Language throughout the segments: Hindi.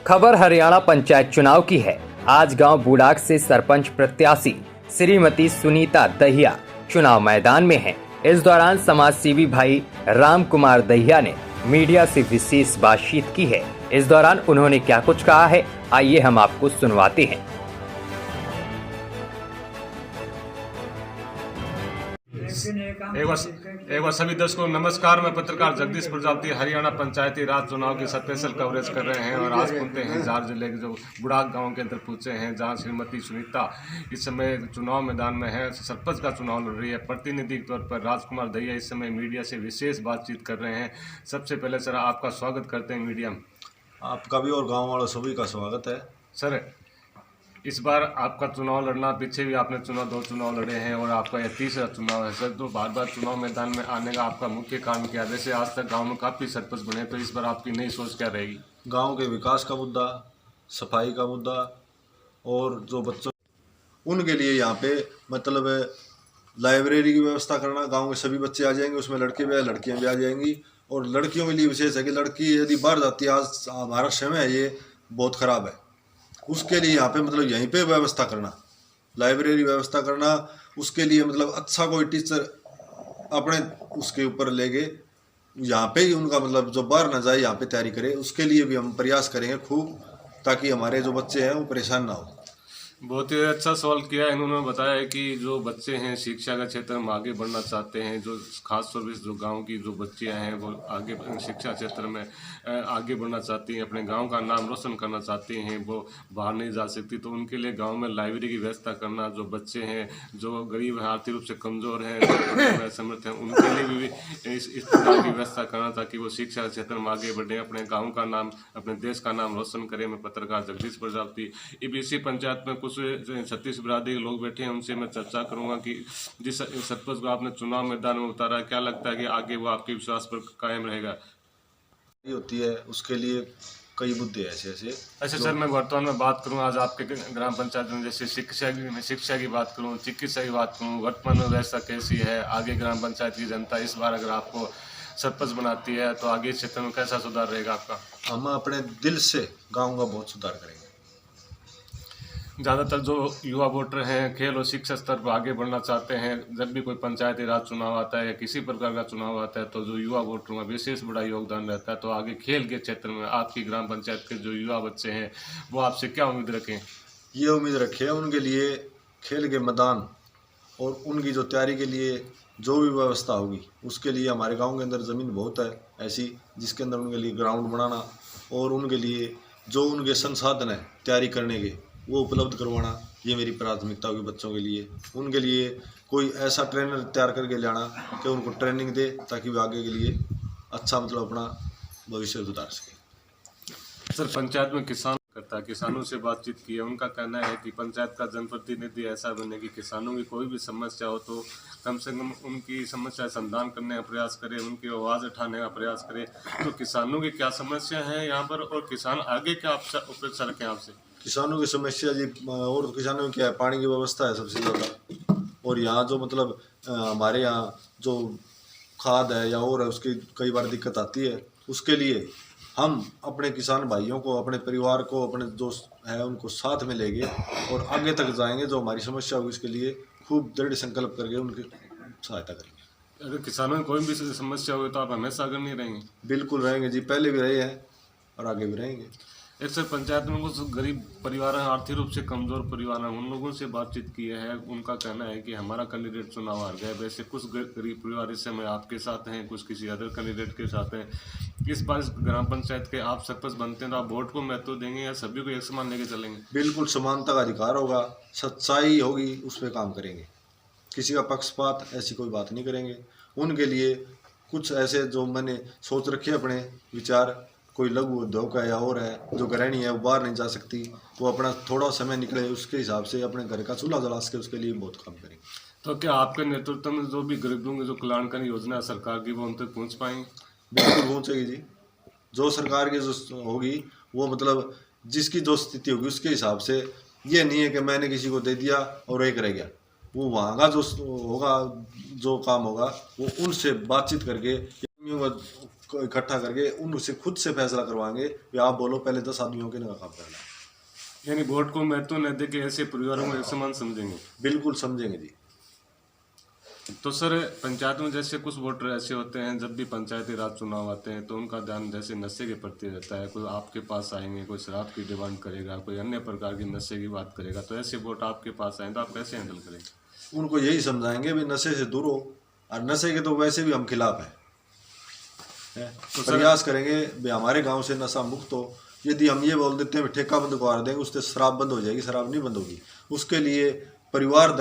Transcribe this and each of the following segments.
खबर हरियाणा पंचायत चुनाव की है। आज गांव बुडाक से सरपंच प्रत्याशी श्रीमती सुनीता दहिया चुनाव मैदान में हैं। इस दौरान समाज सेवी भाई राम कुमार दहिया ने मीडिया से विशेष बातचीत की है। इस दौरान उन्होंने क्या कुछ कहा है, आइए हम आपको सुनवाते हैं। एक बार सभी दर्शकों नमस्कार। मैं पत्रकार जगदीश प्रजापति हरियाणा पंचायती राज चुनाव की स्पेशल कवरेज कर रहे हैं और आज पहुंचे हैं जार जिले के जो बुडाक गांव के अंदर पहुंचे हैं, जहां श्रीमती सुनीता इस समय चुनाव मैदान में है। सरपंच का चुनाव लड़ रही है। प्रतिनिधि के तौर पर राजकुमार दहिया इस समय मीडिया से विशेष बातचीत कर रहे हैं। सबसे पहले सर आपका स्वागत करते हैं मीडिया में। आपका भी और गाँव वालों सभी का स्वागत है। सर इस बार आपका चुनाव लड़ना, पीछे भी आपने दो चुनाव लड़े हैं और आपका यह तीसरा चुनाव है सर। तो बार बार चुनाव मैदान में आने का आपका मुख्य कारण क्या है? जैसे आज तक गांव में काफ़ी सरपंच बने, तो इस बार आपकी नई सोच क्या रहेगी? गांव के विकास का मुद्दा, सफाई का मुद्दा और जो बच्चों उनके लिए यहाँ पे मतलब लाइब्रेरी की व्यवस्था करना। गाँव के सभी बच्चे आ जाएंगे, उसमें लड़के भी लड़कियाँ भी आ जाएंगी। और लड़कियों के लिए विशेष है कि लड़की यदि बाहर जाती है, आज हमारा समय है ये बहुत ख़राब है, उसके लिए यहाँ पे मतलब यहीं पे व्यवस्था करना, लाइब्रेरी व्यवस्था करना। उसके लिए मतलब अच्छा कोई टीचर अपने उसके ऊपर लेके यहाँ पे ही उनका मतलब जो बाहर ना जाए, यहाँ पे तैयारी करे। उसके लिए भी हम प्रयास करेंगे खूब, ताकि हमारे जो बच्चे हैं वो परेशान ना हो। बहुत ही अच्छा सवाल किया। इन्होंने बताया है कि जो बच्चे हैं शिक्षा के क्षेत्र में आगे बढ़ना चाहते हैं, जो खास तौर पर जो गांव की जो बच्चियां हैं वो आगे शिक्षा क्षेत्र में आगे बढ़ना चाहती हैं, अपने गांव का नाम रोशन करना चाहती हैं, वो बाहर नहीं जा सकती। तो उनके लिए गांव में लाइब्रेरी की व्यवस्था करना, जो बच्चे हैं जो गरीब हैं, आर्थिक रूप से कमज़ोर हैं, जो समर्थ हैं, उनके लिए भी इस प्रकार की व्यवस्था करना, ताकि वो शिक्षा के क्षेत्र में आगे बढ़ें, अपने गाँव का नाम, अपने देश का नाम रोशन करें। मैं पत्रकार जगदीश प्रजापति। इसी पंचायत में कुछ 36 बिरादरी के लोग बैठे हैं, उनसे मैं चर्चा करूंगा कि जिस सरपंच को आपने चुनाव मैदान में उतारा, क्या लगता है कि आगे वो आपके विश्वास पर कायम रहेगा? होती है उसके लिए कई मुद्दे ऐसे ऐसे। अच्छा सर, मैं वर्तमान में बात करूं आज आपके ग्राम पंचायत में, जैसे शिक्षा की बात करूं, चिकित्सा की बात करूं, वर्तमान में व्यवस्था कैसी है? आगे ग्राम पंचायत की जनता इस बार अगर आपको सरपंच बनाती है तो आगे क्षेत्र में कैसा सुधार रहेगा आपका? हम अपने दिल से गाँव का बहुत सुधार करेंगे। ज़्यादातर जो युवा वोटर हैं खेल और शिक्षा स्तर पर आगे बढ़ना चाहते हैं, जब भी कोई पंचायती राज चुनाव आता है या किसी प्रकार का चुनाव आता है, तो जो युवा वोटरों का विशेष बड़ा योगदान रहता है। तो आगे खेल के क्षेत्र में आपकी ग्राम पंचायत के जो युवा बच्चे हैं वो आपसे क्या उम्मीद रखें? ये उम्मीद रखें उनके लिए खेल के मैदान और उनकी जो तैयारी के लिए जो भी व्यवस्था होगी, उसके लिए हमारे गाँव के अंदर ज़मीन बहुत है ऐसी, जिसके अंदर उनके लिए ग्राउंड बनाना और उनके लिए जो उनके संसाधन है तैयारी करने के वो उपलब्ध करवाना, ये मेरी प्राथमिकता होगी बच्चों के लिए। उनके लिए कोई ऐसा ट्रेनर तैयार करके लाना कि उनको ट्रेनिंग दे, ताकि वो आगे के लिए अच्छा मतलब अपना भविष्य सुधार सके। सर पंचायत में किसानों से बातचीत की है, उनका कहना है कि पंचायत का जनप्रतिनिधि ऐसा बने कि किसानों की कोई भी समस्या हो तो कम से कम उनकी समस्या समाधान करने का प्रयास करें, उनकी आवाज़ उठाने का प्रयास करें। तो किसानों की क्या समस्या है यहाँ पर और किसान आगे क्या अपेक्षा रखें आपसे? किसानों की समस्या जी, और किसानों की क्या है, पानी की व्यवस्था है सबसे ज़्यादा। और यहाँ जो मतलब हमारे यहाँ जो खाद है या और है, उसकी कई बार दिक्कत आती है। उसके लिए हम अपने किसान भाइयों को, अपने परिवार को, अपने दोस्त है उनको साथ में लेंगे और आगे तक जाएंगे। जो हमारी समस्या होगी उसके लिए खूब दृढ़ संकल्प करके उनकी सहायता करेंगे। अगर किसानों में कोई भी समस्या हो तो आप हमेशा अगर नहीं रहेंगे? बिल्कुल रहेंगे जी, पहले भी रहे हैं और आगे भी रहेंगे। एक सर पंचायत में कुछ गरीब परिवार हैं, आर्थिक रूप से कमज़ोर परिवार हैं, उन लोगों से बातचीत की है। उनका कहना है कि हमारा कैंडिडेट चुनाव हार गया। वैसे कुछ गरीब परिवार इस समय आपके साथ हैं, कुछ किसी अदर कैंडिडेट के साथ हैं। इस बार ग्राम पंचायत के आप सरपंच बनते हैं तो आप वोट को महत्व देंगे या सभी को एक समान लेके चलेंगे? बिल्कुल समानता का अधिकार होगा, सच्चाई होगी, उस पर काम करेंगे। किसी का पक्षपात ऐसी कोई बात नहीं करेंगे। उनके लिए कुछ ऐसे जो मैंने सोच रखे अपने विचार, कोई लघु उद्योग है या और है, जो गृहिणी है वो बाहर नहीं जा सकती, वो अपना थोड़ा समय निकले, उसके हिसाब से अपने घर का चूल्हा जला सके, उसके लिए बहुत काम करेंगे। तो क्या आपके नेतृत्व में जो भी गरीबों की जो कल्याणकारी योजना है सरकार की, वो उन तक पहुँच पाएंगी? बिल्कुल पहुँचेगी जी। जो सरकार की जो होगी वो मतलब जिसकी जो स्थिति होगी उसके हिसाब से। ये नहीं है कि मैंने किसी को दे दिया और एक रह गया। वो वहाँ का जो होगा, जो काम होगा वो उनसे बातचीत करके को इकट्ठा करके उनसे खुद से फैसला करवाएंगे कि आप बोलो पहले 10 आदमियों के काम करना है। यानी वोट को महत्व न दे के ऐसे परिवारों को एक समान समझेंगे। बिल्कुल समझेंगे जी। तो सर पंचायत में जैसे कुछ वोटर ऐसे होते हैं जब भी पंचायती राज चुनाव आते हैं तो उनका ध्यान जैसे नशे के प्रति रहता है, कोई आपके पास आएंगे, कोई शराब की डिमांड करेगा, कोई अन्य प्रकार की नशे की बात करेगा, तो ऐसे वोट आपके पास आए तो आप कैसे हैंडल करेंगे? उनको यही समझाएंगे भी नशे से दूर हो, और नशे के तो वैसे भी हम खिलाफ हैं। तो प्रयास करेंगे भी हमारे गांव से नशा मुक्त हो। यदि हम ये बोल देते हैं ठेका बंद करवा देंगे उससे शराब बंद हो जाएगी, शराब नहीं बंद होगी। उसके लिए परिवार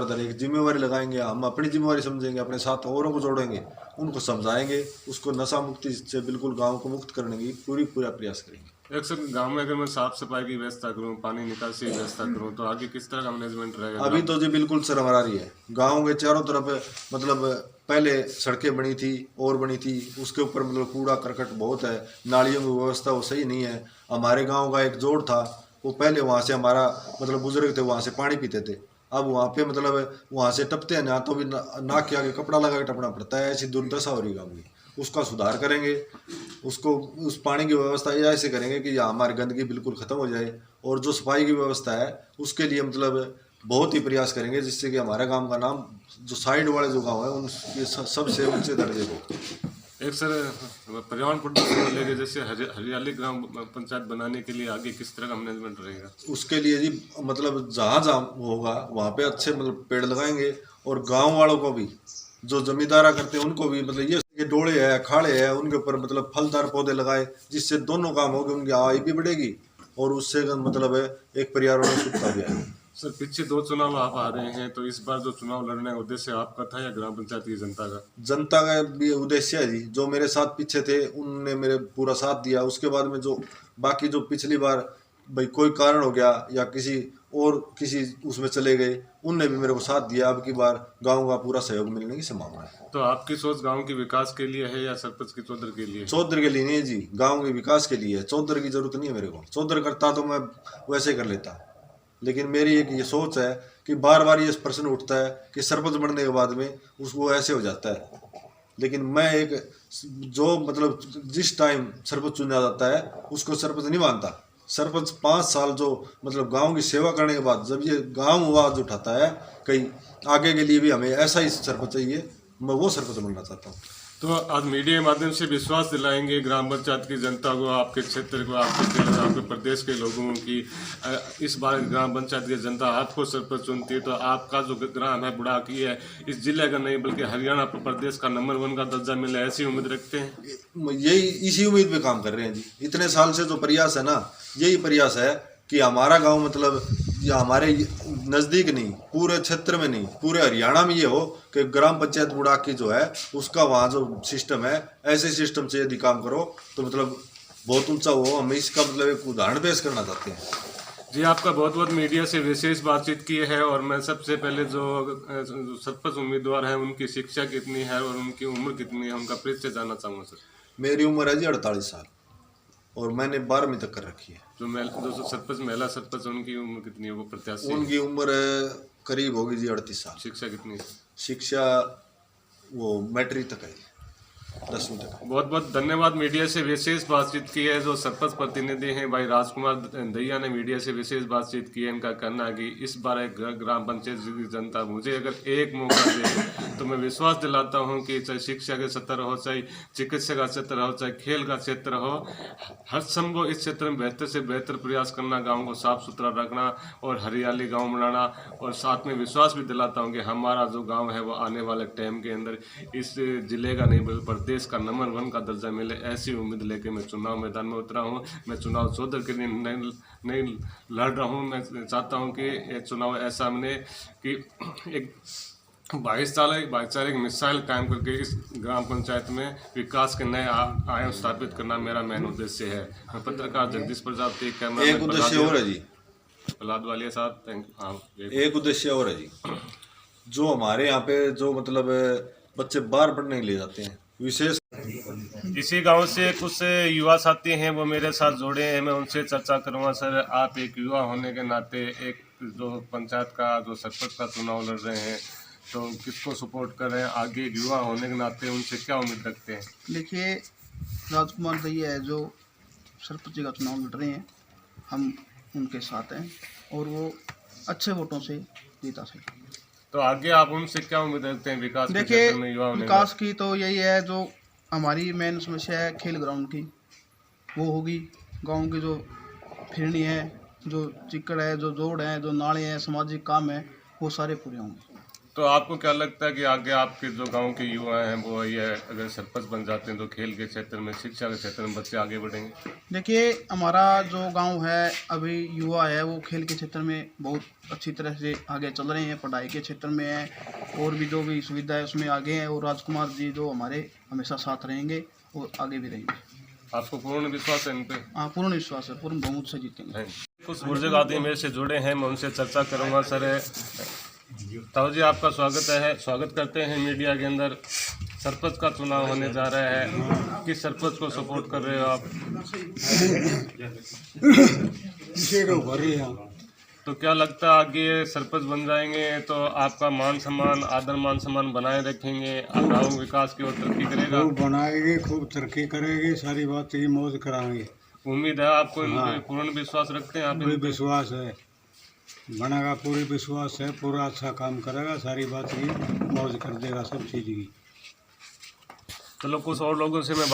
दर एक जिम्मेवारी लगाएंगे, हम अपनी जिम्मेवारी समझेंगे, अपने साथ औरों को जोड़ेंगे, उनको समझाएंगे, उसको नशा मुक्ति से बिल्कुल गांव को मुक्त करने की पूरा प्रयास करेंगे। एक सर गांव में अगर मैं साफ सफाई की व्यवस्था करूं, पानी निकासी की व्यवस्था करूं, तो आगे किस तरह का मैनेजमेंट रहेगा? अभी तो जी बिल्कुल सरमरा रही है। गाँव के चारों तरफ मतलब पहले सड़कें बनी थी और बनी थी, उसके ऊपर मतलब कूड़ा करकट बहुत है, नालियों की व्यवस्था वो सही नहीं है। हमारे गाँव का एक जोड़ था, वो पहले वहाँ से हमारा मतलब बुजुर्ग थे वहाँ से पानी पीते थे, अब वहाँ पे मतलब वहाँ से टपते हैं ना, तो भी नाक के आगे कपड़ा लगा के टपना पड़ता है। ऐसी दुर्दशा हो रही है गाँव की। उसका सुधार करेंगे, उसको उस पानी की व्यवस्था ऐसे करेंगे कि यहाँ हमारी गंदगी बिल्कुल ख़त्म हो जाए। और जो सफाई की व्यवस्था है उसके लिए मतलब बहुत ही प्रयास करेंगे, जिससे कि हमारे गांव का नाम जो साइड वाले जो गांव है उनके सबसे ऊंचे दर्जे को। एक सर पर्यावरण प्रदूषण को लेकर जैसे हरियाली ग्राम पंचायत बनाने के लिए आगे किस तरह का मैनेजमेंट रहेगा? उसके लिए जी मतलब जहाँ जहाँ होगा वहाँ पे अच्छे मतलब पेड़ लगाएंगे, और गांव वालों को भी जो जमींदारा करते हैं उनको भी मतलब ये डोले है, खाड़े है, उनके ऊपर मतलब फलदार पौधे लगाए, जिससे दोनों काम होंगे, उनकी आय भी बढ़ेगी और उससे मतलब एक पर्यावरण शुद्धता भी आएगी। सर पीछे 2 चुनाव आप आ रहे हैं, तो इस बार जो चुनाव लड़ने का उद्देश्य आपका था या ग्राम पंचायत की जनता का? जनता का भी उद्देश्य है जी। जो मेरे साथ पीछे थे उनने मेरे पूरा साथ दिया। उसके बाद में जो बाकी जो पिछली बार भाई कोई कारण हो गया या किसी उसमें चले गए, उनने भी मेरे को साथ दिया। अब की बार गांव का पूरा सहयोग मिलने की संभावना है। तो आपकी सोच गांव के विकास के लिए है या सरपंच की चौधर के लिए? चौधर के लिए नहीं है जी, गांव के विकास के लिए है। चौधर की जरूरत नहीं है मेरे को। चौधर करता तो मैं वैसे कर लेता, लेकिन मेरी एक ये सोच है कि बार बार ये प्रश्न उठता है कि सरपंच बनने के बाद में उसको ऐसे हो जाता है। लेकिन मैं एक जो मतलब जिस टाइम सरपंच चुना जाता है उसको सरपंच नहीं मानता। सरपंच 5 साल जो मतलब गांव की सेवा करने के बाद जब ये गांव आवाज उठाता है कहीं आगे के लिए भी हमें ऐसा ही सरपंच चाहिए, मैं वो सरपंच बनना चाहता हूँ। तो आज मीडिया के माध्यम से विश्वास दिलाएंगे ग्राम पंचायत की जनता को, आपके क्षेत्र को, आपके जिले, आपके प्रदेश के लोगों की इस बार ग्राम पंचायत की जनता आपको सरपंच चुनती है तो आपका जो ग्राम है बुढ़ाकी है इस जिले का नहीं बल्कि हरियाणा प्रदेश का नंबर 1 का दर्जा मिले, ऐसी उम्मीद रखते हैं? यही इसी उम्मीद पे काम कर रहे हैं जी। इतने साल से जो प्रयास है ना, यही प्रयास है कि हमारा गांव मतलब या हमारे नज़दीक नहीं, पूरे क्षेत्र में नहीं, पूरे हरियाणा में ये हो कि ग्राम पंचायत बुढ़ाकी जो है उसका वहाँ जो सिस्टम है, ऐसे सिस्टम से यदि काम करो तो मतलब बहुत ऊंचा हो। हम इसका मतलब एक उदाहरण पेश करना चाहते हैं जी। आपका बहुत बहुत मीडिया से विशेष बातचीत की है और मैं सबसे पहले जो सरपंच उम्मीदवार हैं उनकी शिक्षा कितनी है और उनकी उम्र कितनी है उनका परिचय जानना चाहूँगा सर। मेरी उम्र है जी 48 साल और मैंने 12वीं तक कर रखी है। जो सरपंच महिला सरपंच उनकी उम्र कितनी है वो प्रत्याशी? उनकी उम्र करीब होगी जी 38 साल। शिक्षा कितनी है? शिक्षा वो मैट्रिक तक है, 10वीं तक। बहुत बहुत धन्यवाद। मीडिया से विशेष बातचीत की है जो सरपंच प्रतिनिधि हैं भाई राजकुमार दहिया ने मीडिया से विशेष बातचीत की है। इनका कहना है कि इस बार एक ग्राम पंचायत की जनता मुझे अगर एक मौका दे तो मैं विश्वास दिलाता हूं कि चाहे शिक्षा के क्षेत्र हो, चाहे चिकित्सा का क्षेत्र हो, चाहे खेल का क्षेत्र हो, हर संभव इस क्षेत्र में बेहतर से बेहतर प्रयास करना, गाँव को साफ सुथरा रखना और हरियाली गाँव बनाना। और साथ में विश्वास भी दिलाता हूँ कि हमारा जो गाँव है वो आने वाले टाइम के अंदर इस जिले का नहीं बल्कि देश का नंबर 1 का दर्जा मिले, ऐसी उम्मीद लेके मैं चुनाव मैदान में उतरा हूँ। मैं चुनाव चौधर के लिए नहीं लड़ रहा हूँ। मैं चाहता हूँ कि ये चुनाव ऐसा मिले कि एक भाईचारे की मिसाइल कायम करके इस ग्राम पंचायत में विकास के नए आयाम स्थापित करना मेरा मेन उद्देश्य है। मैं पत्रकार जगदीश प्रजापति, कैमरा एक उद्देश्य और है जी प्रहलाद वालिया साहब। Thank you. एक उद्देश्य और है जी, जो हमारे यहाँ पे जो मतलब बच्चे बाहर पढ़ने के लिए जाते हैं विशेष इसी गांव से कुछ युवा साथी हैं वो मेरे साथ जुड़े हैं, मैं उनसे चर्चा करूंगा। सर आप एक युवा होने के नाते एक जो पंचायत का जो सरपंच का चुनाव लड़ रहे हैं तो किसको सपोर्ट कर रहे हैं? आगे एक युवा होने के नाते उनसे क्या उम्मीद रखते हैं? देखिए राजकुमार दहिया है जो सरपंच का चुनाव लड़ रहे हैं, हम उनके साथ हैं और वो अच्छे वोटों से जीता सके। तो आगे आप उनसे क्या उम्मीद रखते हैं विकास के देखिए, क्षेत्र में युवाओं ने? विकास की तो यही है, जो हमारी मेन समस्या है खेल ग्राउंड की, वो होगी। गांव की जो फिरनी है, जो चिक्कड़ है, जो जोड़ है, जो नाले हैं, सामाजिक काम है, वो सारे पूरे होंगे। तो आपको क्या लगता है कि आगे आपके जो गांव के युवा हैं वो ये अगर सरपंच बन जाते हैं तो खेल के क्षेत्र में, शिक्षा के क्षेत्र में बच्चे आगे बढ़ेंगे? देखिए, हमारा जो गांव है अभी युवा है वो खेल के क्षेत्र में बहुत अच्छी तरह से आगे चल रहे हैं, पढ़ाई के क्षेत्र में है और भी जो भी सुविधा है उसमें आगे हैं। और राजकुमार जी जो हमारे हमेशा साथ रहेंगे और आगे भी रहेंगे। आपको पूर्ण विश्वास है इन पे? हाँ, पूर्ण विश्वास है, पूर्ण बहुमत से जीतेंगे। कुछ बुजुर्ग आदमी मेरे से जुड़े हैं, मैं उनसे चर्चा करूंगा। सर ताऊ जी, आपका स्वागत करते हैं मीडिया के अंदर। सरपंच का चुनाव होने जा रहा है, किस सरपंच को सपोर्ट कर रहे हो आप? तो क्या लगता है आगे सरपंच बन जाएंगे तो आपका मान सम्मान, आदर मान सम्मान बनाए रखेंगे, गाँव विकास की ओर तरक्की करेगा? खूब बनाएंगे, खूब तरक्की करेंगे, सारी बात की मौज कराएंगे। उम्मीद है आपको इन पे? पूर्ण विश्वास रखते हैं आप इन पूरी पे? विश्वास है, बनेगा, पूरी विश्वास है, पूरा अच्छा काम करेगा, सारी बात की मौज कर देगा सब चीज़ की। चलो कुछ और लोगों से मैं